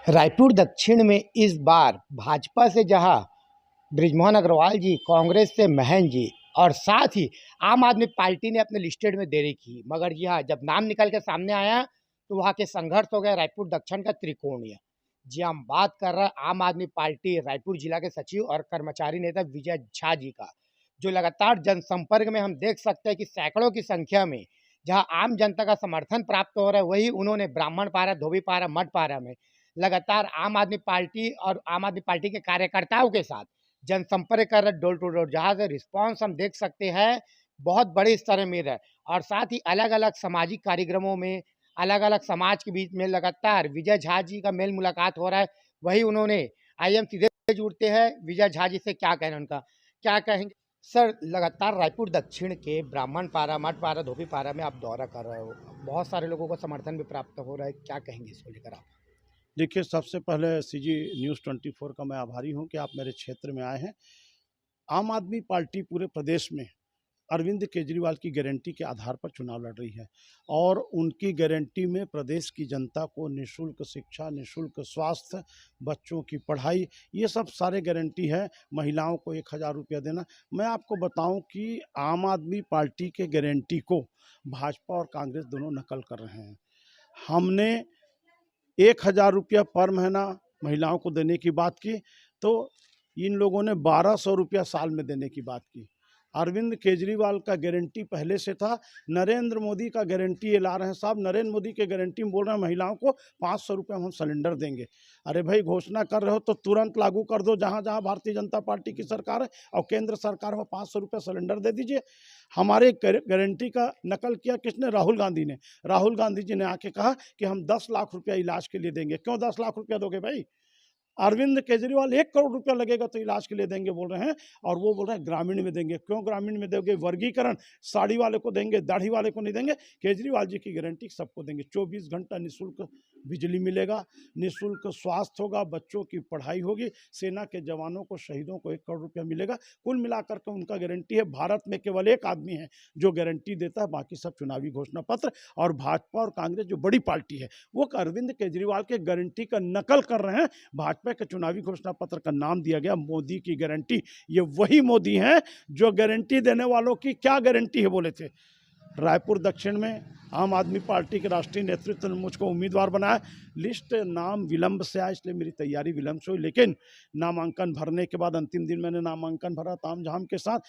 रायपुर दक्षिण में इस बार भाजपा से जहां बृजमोहन अग्रवाल जी, कांग्रेस से महन जी और साथ ही आम आदमी पार्टी ने अपने लिस्टेड में देरी की, मगर जी हाँ, जब नाम निकल के सामने आया तो वहाँ के संघर्ष हो गया रायपुर दक्षिण का त्रिकोणीय। जी हम बात कर रहे हैं आम आदमी पार्टी रायपुर जिला के सचिव और कर्मचारी नेता विजय झा जी का, जो लगातार जनसंपर्क में हम देख सकते हैं कि सैकड़ों की संख्या में जहां आम जनता का समर्थन प्राप्त हो रहा है, वही उन्होंने ब्राह्मण पारा, धोबी पारा, मठ पारा में लगातार आम आदमी पार्टी और आम आदमी पार्टी के कार्यकर्ताओं के साथ जनसंपर्क कर रहे, डोर टू डोर, जहाँ से रिस्पॉन्स हम देख सकते हैं बहुत बड़े स्तर में मिल रहा है। और साथ ही अलग अलग सामाजिक कार्यक्रमों में अलग अलग समाज के बीच में लगातार विजय झा जी का मेल मुलाकात हो रहा है। वही उन्होंने आइए हम सीधे जुड़ते हैं विजय झा जी से, क्या कहना उनका, क्या कहेंगे सर? लगातार रायपुर दक्षिण के ब्राह्मण पारा, मठ पारा, धोबी पारा में आप दौरा कर रहे हो, बहुत सारे लोगों को समर्थन भी प्राप्त हो रहा है, क्या कहेंगे इसको लेकर आप? देखिए, सबसे पहले सीजी न्यूज़ 24 का मैं आभारी हूं कि आप मेरे क्षेत्र में आए हैं। आम आदमी पार्टी पूरे प्रदेश में अरविंद केजरीवाल की गारंटी के आधार पर चुनाव लड़ रही है और उनकी गारंटी में प्रदेश की जनता को निःशुल्क शिक्षा, निःशुल्क स्वास्थ्य, बच्चों की पढ़ाई, ये सब सारे गारंटी है। महिलाओं को 1000 रुपया देना। मैं आपको बताऊं कि आम आदमी पार्टी के गारंटी को भाजपा और कांग्रेस दोनों नकल कर रहे हैं। हमने 1000 रुपया पर महीना महिलाओं को देने की बात की, तो इन लोगों ने 1200 रुपया साल में देने की बात की। अरविंद केजरीवाल का गारंटी पहले से था। नरेंद्र मोदी का गारंटी ये ला रहे हैं साहब। नरेंद्र मोदी के गारंटी में बोल रहे हैं महिलाओं को 500 रुपये हम सिलेंडर देंगे। अरे भाई, घोषणा कर रहे हो तो तुरंत लागू कर दो। जहाँ जहाँ भारतीय जनता पार्टी की सरकार है और केंद्र सरकार में 500 रुपये सिलेंडर दे दीजिए। हमारे गारंटी का नकल किया किसने? राहुल गांधी ने। राहुल गांधी जी ने आके कहा कि हम 10 लाख रुपया इलाज के लिए देंगे। क्यों 10 लाख रुपया दोगे भाई? अरविंद केजरीवाल 1 करोड़ रुपया लगेगा तो इलाज के लिए देंगे बोल रहे हैं, और वो बोल रहे हैं ग्रामीण में देंगे। क्यों ग्रामीण में दोगे? वर्गीकरण साड़ी वाले को देंगे, दाढ़ी वाले को नहीं देंगे। केजरीवाल जी की गारंटी सबको देंगे। 24 घंटा निःशुल्क बिजली मिलेगा, निःशुल्क स्वास्थ्य होगा, बच्चों की पढ़ाई होगी, सेना के जवानों को, शहीदों को 1 करोड़ रुपया मिलेगा। कुल मिलाकर के उनका गारंटी है। भारत में केवल एक आदमी है जो गारंटी देता है, बाकी सब चुनावी घोषणा पत्र। और भाजपा और कांग्रेस जो बड़ी पार्टी है वो अरविंद केजरीवाल के गारंटी का नकल कर रहे हैं। भाजपा के चुनावी घोषणा पत्र का नाम दिया गया मोदी की गारंटी। ये वही मोदी हैं जो गारंटी देने वालों की क्या गारंटी है बोले थे। रायपुर दक्षिण में आम आदमी पार्टी के राष्ट्रीय नेतृत्व ने मुझको उम्मीदवार बनाया। लिस्ट नाम विलंब से आया, इसलिए मेरी तैयारी विलंब से हुई, लेकिन नामांकन भरने के बाद अंतिम दिन मैंने नामांकन भरा तामझाम के साथ।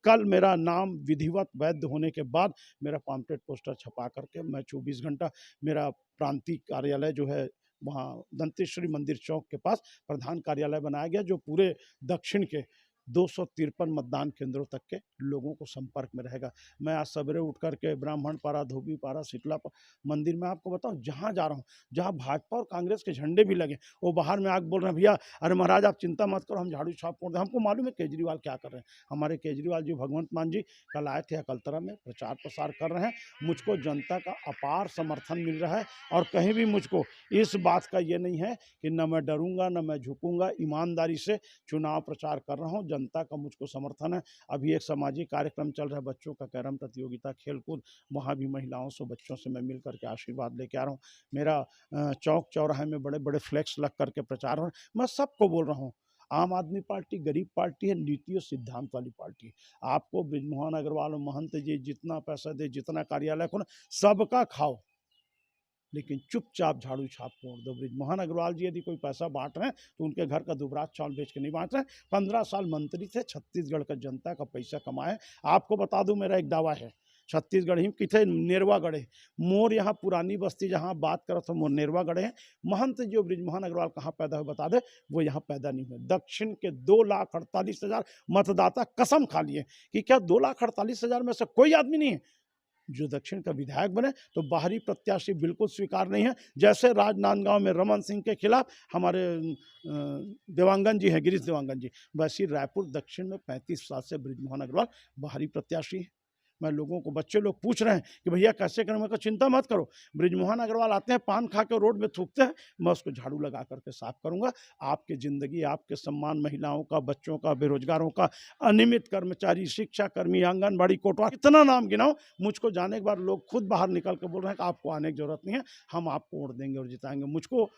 कल मेरा नाम विधिवत वैध होने के बाद मेरा पॉम्पलेट पोस्टर छपा करके मैं 24 घंटा मेरा प्रांतीय कार्यालय जो है वहाँ दंतेश्वरी मंदिर चौक के पास प्रधान कार्यालय बनाया गया, जो पूरे दक्षिण के 253 मतदान केंद्रों तक के लोगों को संपर्क में रहेगा। मैं आज सवेरे उठ करके ब्राह्मण पारा, धोबी पारा, शीतला मंदिर में आपको बताऊं, जहाँ जा रहा हूँ, जहाँ भाजपा और कांग्रेस के झंडे भी लगे, वो बाहर में आके बोल रहे हैं, भैया अरे महाराज आप चिंता मत करो, हम झाड़ू छाप फोड़ दें। हमको मालूम है केजरीवाल क्या कर रहे हैं। हमारे केजरीवाल जी, भगवंत मान जी कल आए थे अकलतरा में, प्रचार प्रसार कर रहे हैं। मुझको जनता का अपार समर्थन मिल रहा है और कहीं भी मुझको इस बात का ये नहीं है कि न मैं डरूंगा न मैं झुकूंगा। ईमानदारी से चुनाव प्रचार कर रहा हूँ, जनता का मुझको समर्थन है। अभी एक सामाजिक कार्यक्रम चल रहा है, बच्चों का कैरम प्रतियोगिता, खेलकूद, वहाँ भी महिलाओं से, बच्चों से मैं मिल करके आशीर्वाद लेके आ रहा हूँ। मेरा चौक चौराहे में बड़े बड़े फ्लैक्स लग करके प्रचार हो रहा है। मैं सबको बोल रहा हूँ, आम आदमी पार्टी गरीब पार्टी है, नीति और सिद्धांत वाली पार्टी है। आपको बृजमोहन अग्रवाल और महंत जी जितना पैसा दे, जितना कार्यालय खोलो, सबका खाओ, लेकिन चुपचाप झाड़ू छाप फोड़ दो। बृजमोहन अग्रवाल जी यदि कोई पैसा बांट रहे हैं तो उनके घर का दुबराज चावल बेच के नहीं बांट रहे हैं। 15 साल मंत्री थे, छत्तीसगढ़ का जनता का पैसा कमाए। आपको बता दूं, मेरा एक दावा है, छत्तीसगढ़ ही किथे नेरवा गढ़े मोर, यहाँ पुरानी बस्ती जहाँ बात करो तो मोर नेरवा गढ़े हैं। महंत जो बृजमोहन अग्रवाल कहाँ पैदा हुए बता दे, वो यहाँ पैदा नहीं हुए। दक्षिण के 2,48,000 मतदाता कसम खा लिए कि क्या 2,48,000 में से कोई आदमी नहीं है जो दक्षिण का विधायक बने, तो बाहरी प्रत्याशी बिल्कुल स्वीकार नहीं है। जैसे राजनांदगांव में रमन सिंह के खिलाफ हमारे देवांगन जी हैं, गिरीश देवांगन जी, वैसे रायपुर दक्षिण में 35 साल से बृजमोहन अग्रवाल बाहरी प्रत्याशी है। मैं लोगों को, बच्चे लोग पूछ रहे हैं कि भैया कैसे करें, मैं कहा चिंता मत करो, बृजमोहन अग्रवाल आते हैं, पान खा के रोड में थूकते हैं, मैं उसको झाड़ू लगा करके साफ करूंगा। आपकी जिंदगी, आपके सम्मान, महिलाओं का, बच्चों का, बेरोजगारों का, अनियमित कर्मचारी, शिक्षा कर्मी, आंगनबाड़ी, कोटवा, इतना नाम गिनाओ। मुझको जाने के बाद लोग खुद बाहर निकल कर बोल रहे हैं कि आपको आने की जरूरत नहीं है, हम आपको वोट देंगे और जिताएंगे। मुझको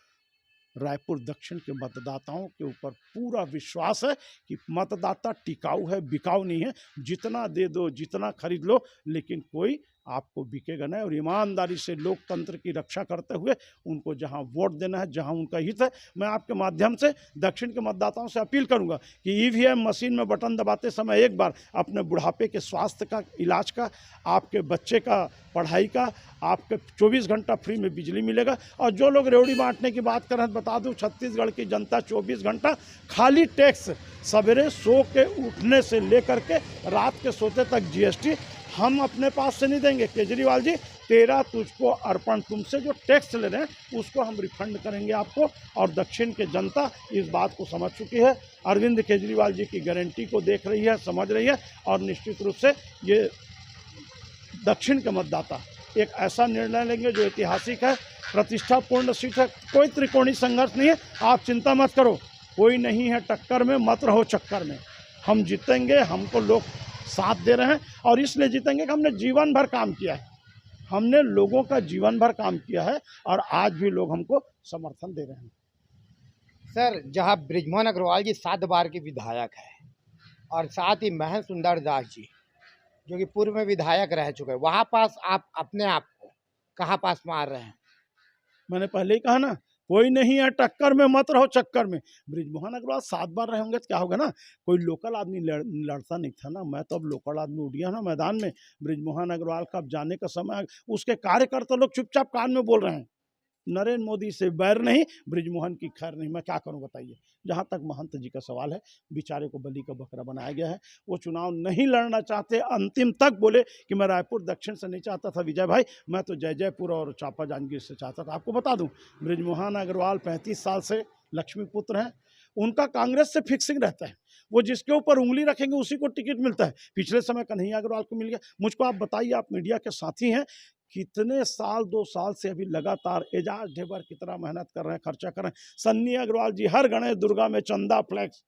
रायपुर दक्षिण के मतदाताओं के ऊपर पूरा विश्वास है कि मतदाता टिकाऊ है, बिकाऊ नहीं है। जितना दे दो, जितना खरीद लो, लेकिन कोई आपको बिकेगा नहीं। और ईमानदारी से लोकतंत्र की रक्षा करते हुए उनको जहां वोट देना है, जहां उनका हित है। मैं आपके माध्यम से दक्षिण के मतदाताओं से अपील करूंगा कि ईवीएम मशीन में बटन दबाते समय एक बार अपने बुढ़ापे के स्वास्थ्य का, इलाज का, आपके बच्चे का पढ़ाई का, आपके 24 घंटा फ्री में बिजली मिलेगा। और जो लोग रेवड़ी बांटने की बात कर रहे हैं, बता दूं छत्तीसगढ़ की जनता 24 घंटा खाली टैक्स, सवेरे सो के उठने से लेकर के रात के सोते तक जीएसटी हम अपने पास से नहीं देंगे। केजरीवाल जी, तेरा तुझको अर्पण, तुमसे जो टैक्स ले रहे हैं उसको हम रिफंड करेंगे आपको। और दक्षिण की जनता इस बात को समझ चुकी है, अरविंद केजरीवाल जी की गारंटी को देख रही है, समझ रही है। और निश्चित रूप से ये दक्षिण के मतदाता एक ऐसा निर्णय लेंगे जो ऐतिहासिक है, प्रतिष्ठापूर्ण सीट है, कोई त्रिकोणीय संघर्ष नहीं है। आप चिंता मत करो, कोई नहीं है टक्कर में, मत रहो चक्कर में। हम जीतेंगे, हमको लोग साथ दे रहे हैं और इसलिए जीतेंगे कि हमने जीवन भर काम किया है, हमने लोगों का जीवन भर काम किया है और आज भी लोग हमको समर्थन दे रहे हैं। सर, जहां बृजमोहन अग्रवाल जी 7 बार के विधायक हैं और साथ ही महेंद्र सुंदर दास जी जो कि पूर्व में विधायक रह चुके हैं, वहाँ पास आप अपने आप को कहाँ पास मार रहे हैं? मैंने पहले ही कहा ना, कोई नहीं है टक्कर में, मत रहो चक्कर में। बृजमोहन अग्रवाल 7 बार रहे होंगे तो क्या होगा ना, कोई लोकल आदमी लड़ता नहीं था ना। मैं तो अब लोकल आदमी उठ गया ना मैदान में। बृजमोहन अग्रवाल का अब जाने का समय, उसके कार्यकर्ता लोग चुपचाप कान में बोल रहे हैं, नरेंद्र मोदी से बैर नहीं, बृजमोहन की खैर नहीं। मैं क्या करूं बताइए। जहां तक महंत जी का सवाल है, बेचारे को बलि का बकरा बनाया गया है। वो चुनाव नहीं लड़ना चाहते, अंतिम तक बोले कि मैं रायपुर दक्षिण से नहीं चाहता था विजय भाई, मैं तो जयपुर और चापा जांजगीर से चाहता था। आपको बता दूं, बृजमोहन अग्रवाल 35 साल से लक्ष्मी पुत्र हैं। उनका कांग्रेस से फिक्सिंग रहता है, वो जिसके ऊपर उंगली रखेंगे उसी को टिकट मिलता है। पिछले समय कन्हैया अग्रवाल को मिल गया। मुझको आप बताइए, आप मीडिया के साथी हैं, कितने साल 2 साल से अभी लगातार एजाज ढेबर कितना मेहनत कर रहे हैं, खर्चा कर रहे हैं। सन्नी अग्रवाल जी हर गणेश दुर्गा में चंदा फ्लैक्स,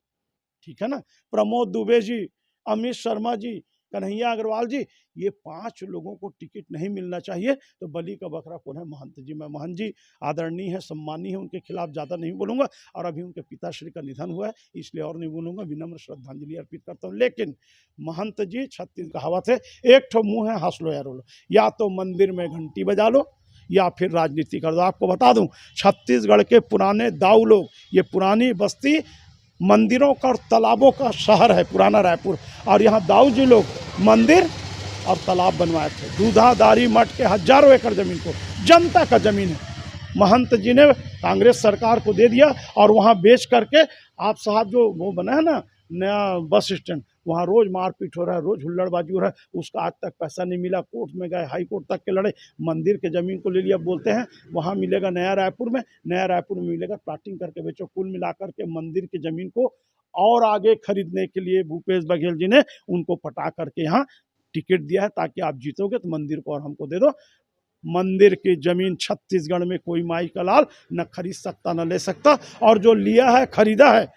ठीक है ना, प्रमोद दुबे जी, अमित शर्मा जी, कन्हैया अग्रवाल जी, ये 5 लोगों को टिकट नहीं मिलना चाहिए। तो बलि का बकरा कौन है? महंत जी। मैं महंत जी आदरणीय है, सम्मानीय है, उनके खिलाफ ज़्यादा नहीं बोलूँगा। और अभी उनके पिताश्री का निधन हुआ है, इसलिए और नहीं बोलूँगा, विनम्र श्रद्धांजलि अर्पित करता हूँ। लेकिन महंत जी, 36 कहावत है, एक ठो मुँह है, हंस लो या रो लो, या तो मंदिर में घंटी बजा लो या फिर राजनीति कर दो। आपको बता दूं, छत्तीसगढ़ के पुराने दाऊ लोग, ये पुरानी बस्ती मंदिरों का और तालाबों का शहर है, पुराना रायपुर। और यहाँ दाऊ जी लोग मंदिर और तालाब बनवाए थे। दूधाधारी मठ के हजारों एकड़ जमीन को, जनता का जमीन है, महंत जी ने कांग्रेस सरकार को दे दिया। और वहाँ बेच करके आप साहब जो वो बना है ना नया बस स्टैंड, वहाँ रोज मारपीट हो रहा है, रोज हुल्लड़बाजी हो रहा है। उसका आज तक पैसा नहीं मिला, कोर्ट में गए, हाई कोर्ट तक के लड़े, मंदिर के ज़मीन को ले लिया। बोलते हैं वहाँ मिलेगा नया रायपुर में, नया रायपुर में मिलेगा, प्लाटिंग करके बेचो। कुल मिलाकर के मंदिर की ज़मीन को और आगे खरीदने के लिए भूपेश बघेल जी ने उनको पटा करके यहाँ टिकट दिया है, ताकि आप जीतोगे तो मंदिर को और हमको दे दो। मंदिर की जमीन छत्तीसगढ़ में कोई माई का लाल न खरीद सकता न ले सकता। और जो लिया है, खरीदा है,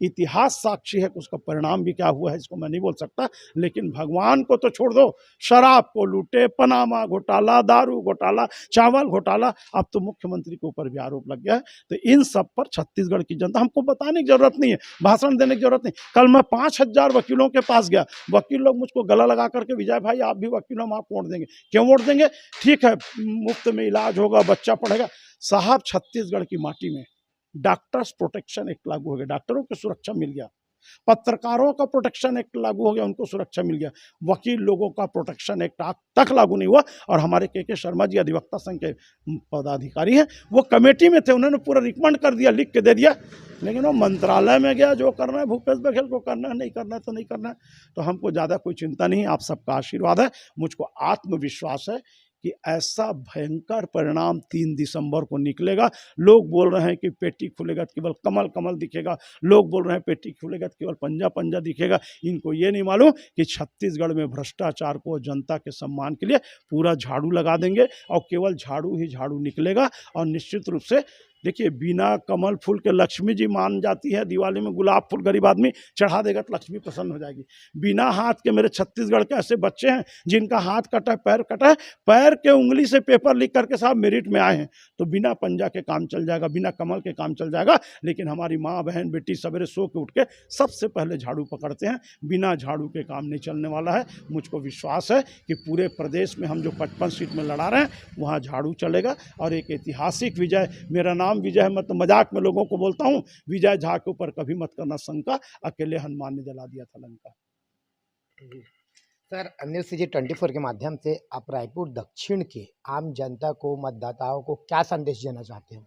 इतिहास साक्षी है कि उसका परिणाम भी क्या हुआ है, इसको मैं नहीं बोल सकता। लेकिन भगवान को तो छोड़ दो, शराब को लूटे, पनामा घोटाला, दारू घोटाला, चावल घोटाला, अब तो मुख्यमंत्री के ऊपर भी आरोप लग गया है। तो इन सब पर छत्तीसगढ़ की जनता, हमको बताने की जरूरत नहीं है, भाषण देने की जरूरत नहीं। कल मैं 5000 वकीलों के पास गया, वकील लोग मुझको गला लगा करके, विजय भाई आप भी वकील हो, हम आपको वोट देंगे। क्यों वोट देंगे? ठीक है, मुफ्त में इलाज होगा, बच्चा पढ़ेगा। साहब, छत्तीसगढ़ की माटी में डॉक्टर्स प्रोटेक्शन एक्ट लागू हो गया, डॉक्टरों को सुरक्षा मिल गया। पत्रकारों का प्रोटेक्शन एक्ट लागू हो गया, उनको सुरक्षा मिल गया। वकील लोगों का प्रोटेक्शन एक्ट आज तक लागू नहीं हुआ। और हमारे के शर्मा जी अधिवक्ता संघ के पदाधिकारी हैं, वो कमेटी में थे, उन्होंने पूरा रिकमेंड कर दिया, लिख के दे दिया। लेकिन वो मंत्रालय में गया, जो करना है भूपेश बघेल को करना है, नहीं करना है तो नहीं करना है। तो हमको ज़्यादा कोई चिंता नहीं, आप सबका आशीर्वाद है। मुझको आत्मविश्वास है कि ऐसा भयंकर परिणाम 3 दिसंबर को निकलेगा। लोग बोल रहे हैं कि पेटी खुलेगा तो केवल कमल कमल दिखेगा, लोग बोल रहे हैं पेटी खुलेगा तो केवल पंजा पंजा दिखेगा। इनको ये नहीं मालूम कि छत्तीसगढ़ में भ्रष्टाचार को जनता के सम्मान के लिए पूरा झाड़ू लगा देंगे, और केवल झाड़ू ही झाड़ू निकलेगा। और निश्चित रूप से देखिए, बिना कमल फूल के लक्ष्मी जी मान जाती है, दिवाली में गुलाब फूल गरीब आदमी चढ़ा देगा तो लक्ष्मी प्रसन्न हो जाएगी। बिना हाथ के मेरे छत्तीसगढ़ के ऐसे बच्चे हैं जिनका हाथ कटा है, पैर कटा है, पैर के उंगली से पेपर लिख करके साहब मेरिट में आए हैं। तो बिना पंजा के काम चल जाएगा, बिना कमल के काम चल जाएगा। लेकिन हमारी माँ बहन बेटी सवेरे सो के उठ के सबसे पहले झाड़ू पकड़ते हैं, बिना झाड़ू के काम नहीं चलने वाला है। मुझको विश्वास है कि पूरे प्रदेश में हम जो 55 सीट में लड़ा रहे हैं वहाँ झाड़ू चलेगा और एक ऐतिहासिक विजय। मेरा नाम विजय है, मैं तो मजाक में लोगों को बोलता हूँ, विजय झा के ऊपर कभी मत करना शंका, अकेले हनुमान ने जला दिया था लंका। सर, न्यूज़ सीजी 24 के माध्यम से आप रायपुर दक्षिण के आम जनता को, मतदाताओं को क्या संदेश देना चाहते हैं?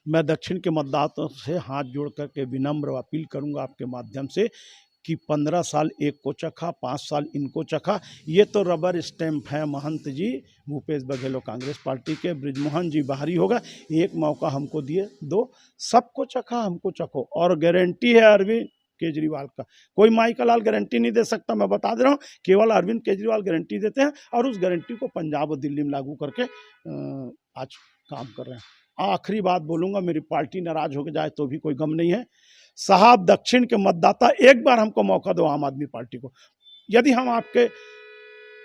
मैं दक्षिण के मतदाताओं से हाथ जोड़ करके विनम्र अपील करूंगा आपके माध्यम से कि 15 साल एक को चखा, 5 साल इनको चखा, ये तो रबर स्टैंप है। महंत जी, भूपेश बघेल कांग्रेस पार्टी के, बृजमोहन जी बाहरी होगा, एक मौका हमको दिए दो, सबको चखा हमको चखो। और गारंटी है अरविंद केजरीवाल का, कोई माई का लाल गारंटी नहीं दे सकता, मैं बता दे रहा हूँ, केवल अरविंद केजरीवाल गारंटी देते हैं और उस गारंटी को पंजाब और दिल्ली में लागू करके आज काम कर रहे हैं। आखिरी बात बोलूँगा, मेरी पार्टी नाराज हो जाए तो भी कोई गम नहीं है साहब, दक्षिण के मतदाता एक बार हमको मौका दो, आम आदमी पार्टी को। यदि हम आपके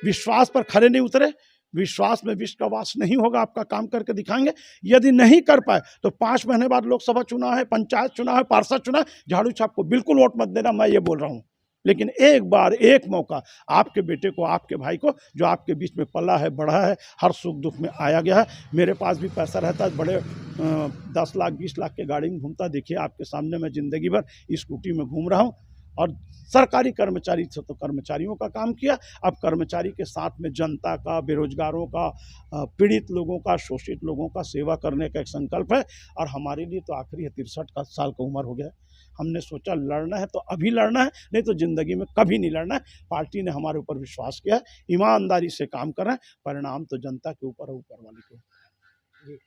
विश्वास पर खरे नहीं उतरे, विश्वास में विश्व का वास नहीं होगा, आपका काम करके दिखाएंगे। यदि नहीं कर पाए तो 5 महीने बाद लोकसभा चुनाव है, पंचायत चुनाव है, पार्षद चुनाव, झाड़ू छाप को बिल्कुल वोट मत देना, मैं ये बोल रहा हूँ। लेकिन एक बार एक मौका आपके बेटे को, आपके भाई को, जो आपके बीच में पला है, बढ़ा है, हर सुख दुख में आया गया है। मेरे पास भी पैसा रहता है, बड़े 10 लाख 20 लाख के गाड़ी में घूमता, देखिए आपके सामने मैं ज़िंदगी भर स्कूटी में घूम रहा हूँ। और सरकारी कर्मचारी से तो कर्मचारियों का काम किया, अब कर्मचारी के साथ में जनता का, बेरोजगारों का, पीड़ित लोगों का, शोषित लोगों का सेवा करने का एक संकल्प है। और हमारे लिए तो आखिरी है, 63 साल का उम्र हो गया। हमने सोचा लड़ना है तो अभी लड़ना है, नहीं तो ज़िंदगी में कभी नहीं लड़ना है। पार्टी ने हमारे ऊपर विश्वास किया है, ईमानदारी से काम कर रहे हैं, परिणाम तो जनता के ऊपर है, ऊपर वाले के ऊपर।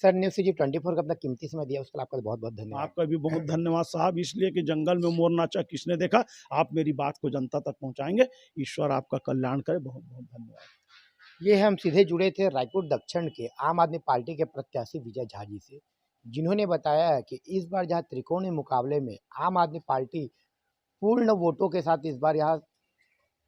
सर, न्यूज़ सीजी 24 का अपना कीमती समय दिया, उसके लिए आपका बहुत बहुत धन्यवाद। आपका भी बहुत धन्यवाद साहब, इसलिए कि जंगल में मोर नाचा किसने देखा, आप मेरी बात को जनता तक पहुंचाएंगे। ईश्वर आपका कल्याण करे, बहुत बहुत धन्यवाद। ये हम सीधे जुड़े थे रायपुर दक्षिण के आम आदमी पार्टी के प्रत्याशी विजय झा जी से, जिन्होंने बताया है कि इस बार जहां त्रिकोणीय मुकाबले में आम आदमी पार्टी पूर्ण वोटों के साथ इस बार यहाँ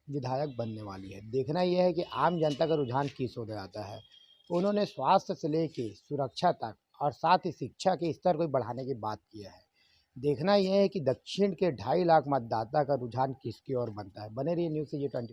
विधायक बनने वाली है। देखना यह है कि आम जनता का रुझान किस ओर जाता है। उन्होंने स्वास्थ्य से लेके सुरक्षा तक और साथ ही शिक्षा के स्तर को बढ़ाने की बात की है। देखना यह है कि दक्षिण के 2.5 लाख मतदाता का रुझान किसकी ओर बनता है। बने रहिए न्यूज़ सीजी 24।